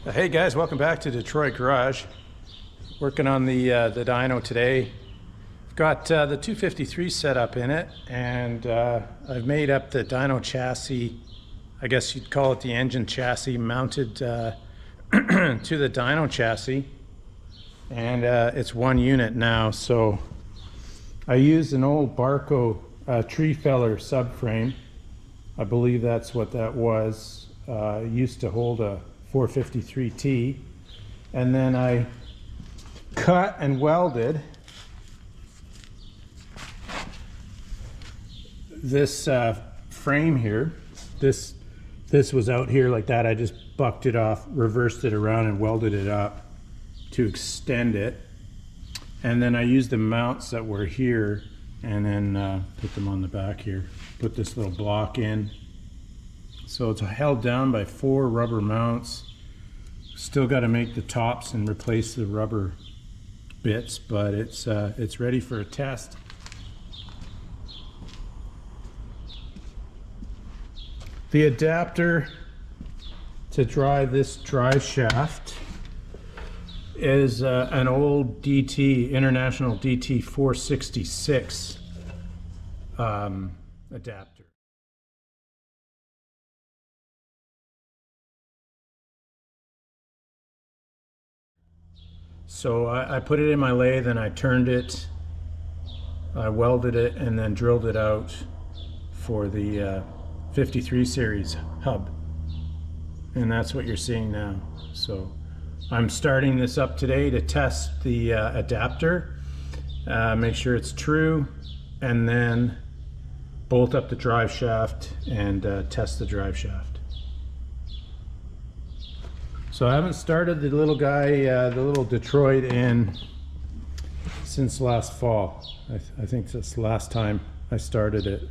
Hey guys, welcome back to Detroit Garage. Working on the dyno today. I've got the 253 set up in it, and I've made up the dyno chassis. I guess you'd call it the engine chassis, mounted to the dyno chassis, and it's one unit now. So I used an old Barco tree feller subframe. I believe that's what that was. Used to hold a 453T, and then I cut and welded this frame here. This was out here like that. I just bucked it off, reversed it around, and welded it up to extend it. And then I used the mounts that were here and then put them on the back here. Put this little block in. So it's held down by 4 rubber mounts. Still got to make the tops and replace the rubber bits, but it's ready for a test. The adapter to drive this drive shaft is an old International DT466 adapter. So I put it in my lathe and I turned it, I welded it, and then drilled it out for the 53 series hub. And that's what you're seeing now. So I'm starting this up today to test the adapter, make sure it's true, and then bolt up the drive shaft and test the drive shaft. So I haven't started the little guy, the little Detroit in since last fall. I think that's the last time I started it.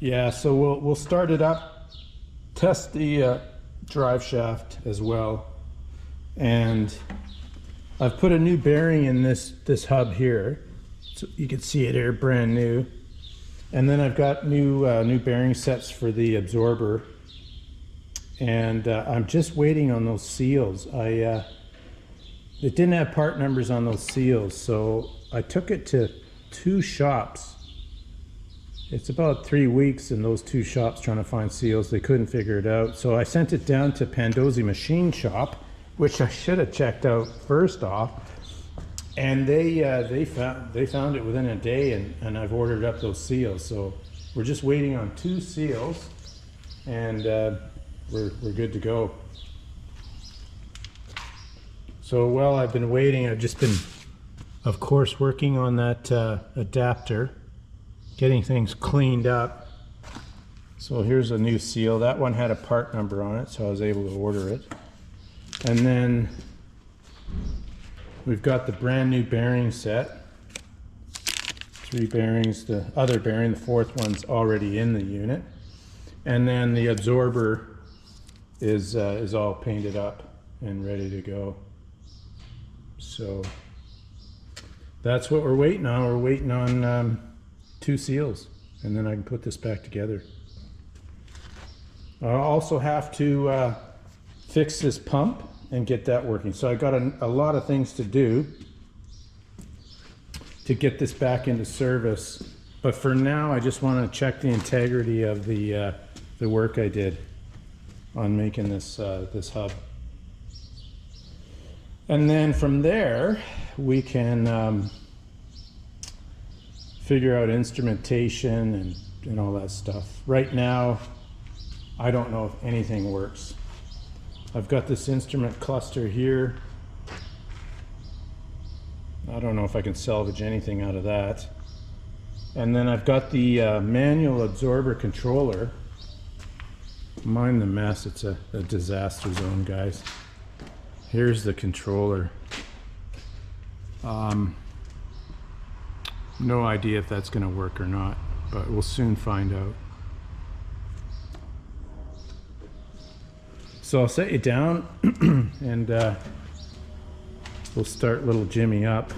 Yeah, so we'll start it up, test the drive shaft as well, and I've put a new bearing in this hub here, so you can see it here, brand new. And then I've got new bearing sets for the absorber. And I'm just waiting on those seals. It didn't have part numbers on those seals, so I took it to 2 shops. It's about 3 weeks in those 2 shops trying to find seals. They couldn't figure it out. So I sent it down to Pandozzi Machine Shop, which I should have checked out first off. And they found it within a day, and I've ordered up those seals. So we're just waiting on 2 seals, and we're good to go. So while I've been waiting, I've just been, of course, working on that adapter, getting things cleaned up. So here's a new seal. That one had a part number on it, so I was able to order it. And then we've got the brand new bearing set. 3 bearings, the other bearing, the 4th one's already in the unit. And then the absorber is all painted up and ready to go. So that's what we're waiting on. We're waiting on 2 seals, and then I can put this back together. I'll also have to fix this pump and get that working. So I got a lot of things to do to get this back into service. But for now, I just want to check the integrity of the work I did on making this hub. And then from there, we can figure out instrumentation and all that stuff. Right now, I don't know if anything works. I've got this instrument cluster here. I don't know if I can salvage anything out of that. And then I've got the manual absorber controller. Mind the mess, it's a disaster zone, guys. Here's the controller. No idea if that's going to work or not, but we'll soon find out. So I'll set you down and we'll start little Jimmy up.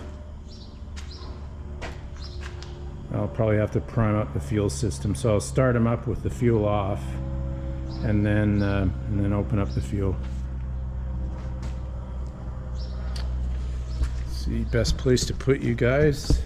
I'll probably have to prime up the fuel system, so I'll start him up with the fuel off, and then open up the fuel. See, best place to put you guys.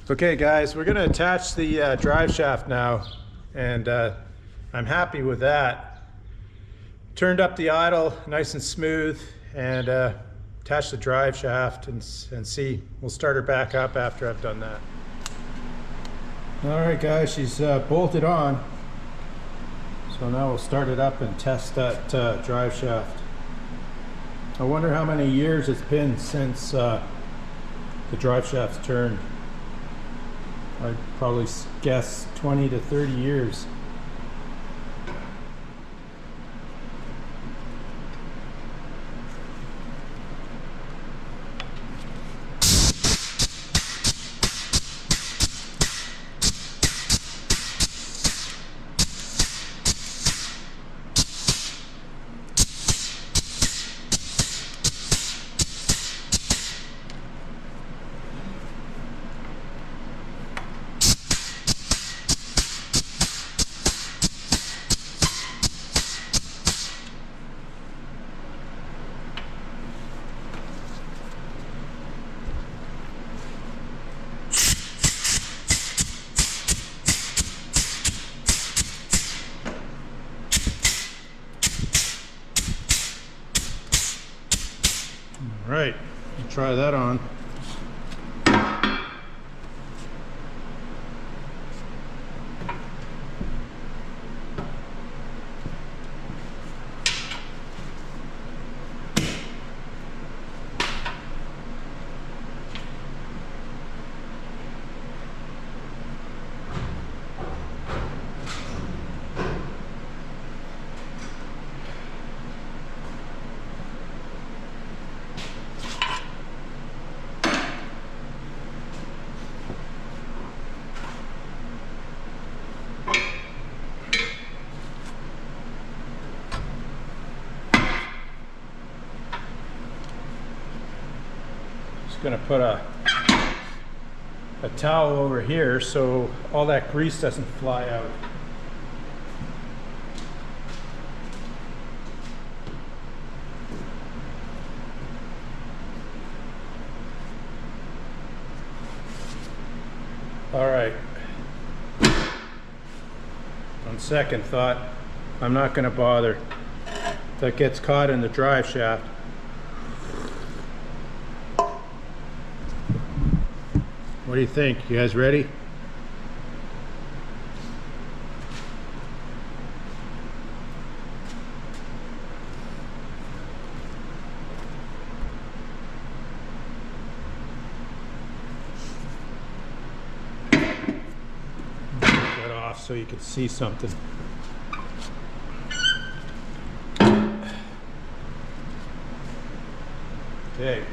Okay guys, we're going to attach the drive shaft now, and I'm happy with that. Turned up the idle nice and smooth, and attach the drive shaft and see. We'll start her back up after I've done that. Alright guys, she's bolted on. So now we'll start it up and test that drive shaft. I wonder how many years it's been since the drive shaft's turned. I'd probably guess 20 to 30 years. Right, try that on. gonna put a towel over here so all that grease doesn't fly out. All right. On second thought, I'm not going to bother. If that gets caught in the drive shaft. What do you think? You guys ready? So you can see something. Okay.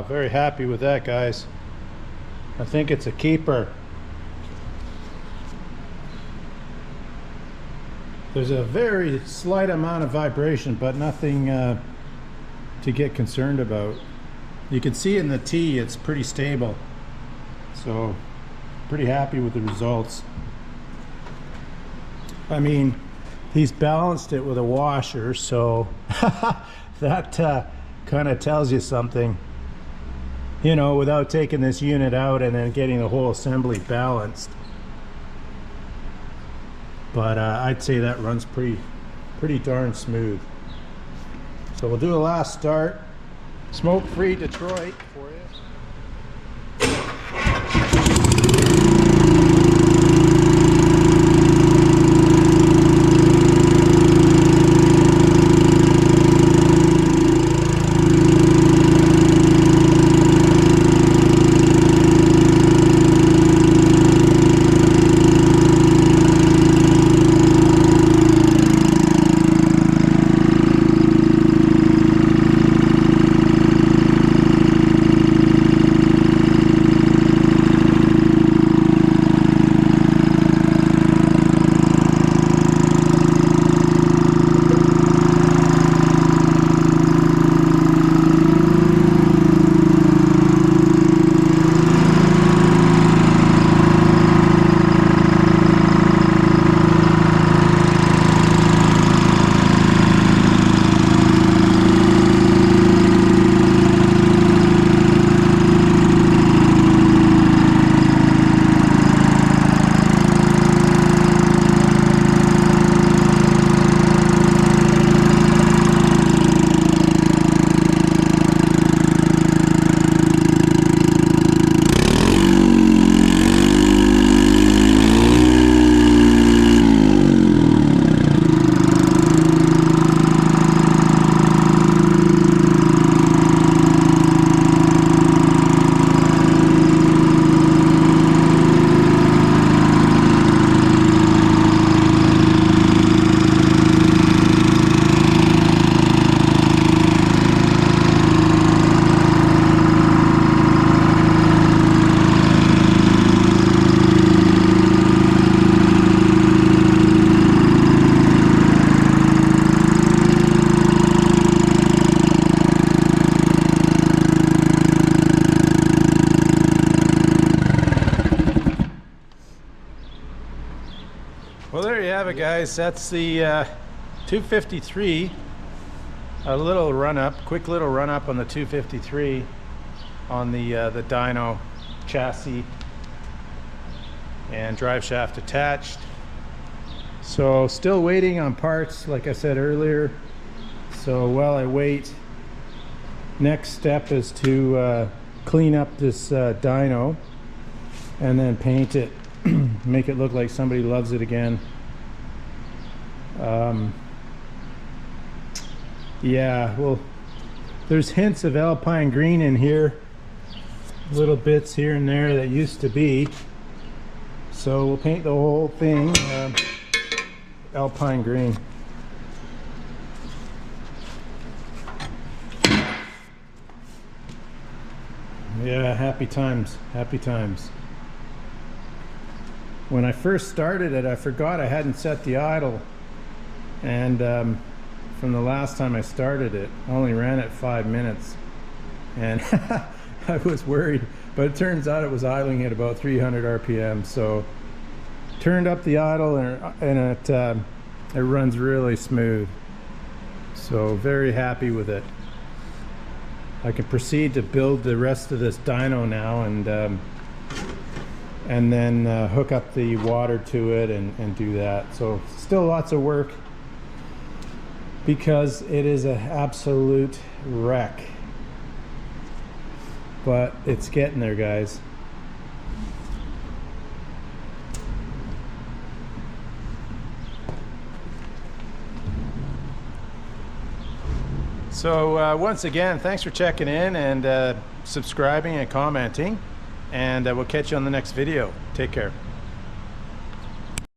Wow, very happy with that, guys. I think it's a keeper. There's a very slight amount of vibration, but nothing to get concerned about. You can see in the T it's pretty stable, so pretty happy with the results. I mean, he's balanced it with a washer, so that kind of tells you something, you know, without taking this unit out and then getting the whole assembly balanced. But I'd say that runs pretty darn smooth. So we'll do a last start. Smoke-free Detroit for you. Well, there you have it, guys. That's the 253. A little run up, quick little run up on the 253 on the dyno chassis and drive shaft attached. So still waiting on parts, like I said earlier. So while I wait, next step is to clean up this dyno and then paint it. Make it look like somebody loves it again. Yeah, well, there's hints of alpine green in here, little bits here and there that used to be. So we'll paint the whole thing alpine green. Yeah, happy times, happy times. When I first started it, I forgot I hadn't set the idle, and from the last time I started it, I only ran it 5 minutes, and I was worried, but it turns out it was idling at about 300 RPM. So turned up the idle, and it runs really smooth. So very happy with it. I can proceed to build the rest of this dyno now, and then hook up the water to it and do that. So still lots of work because it is an absolute wreck, but it's getting there, guys. So once again, thanks for checking in and subscribing and commenting, and we'll catch you on the next video. Take care.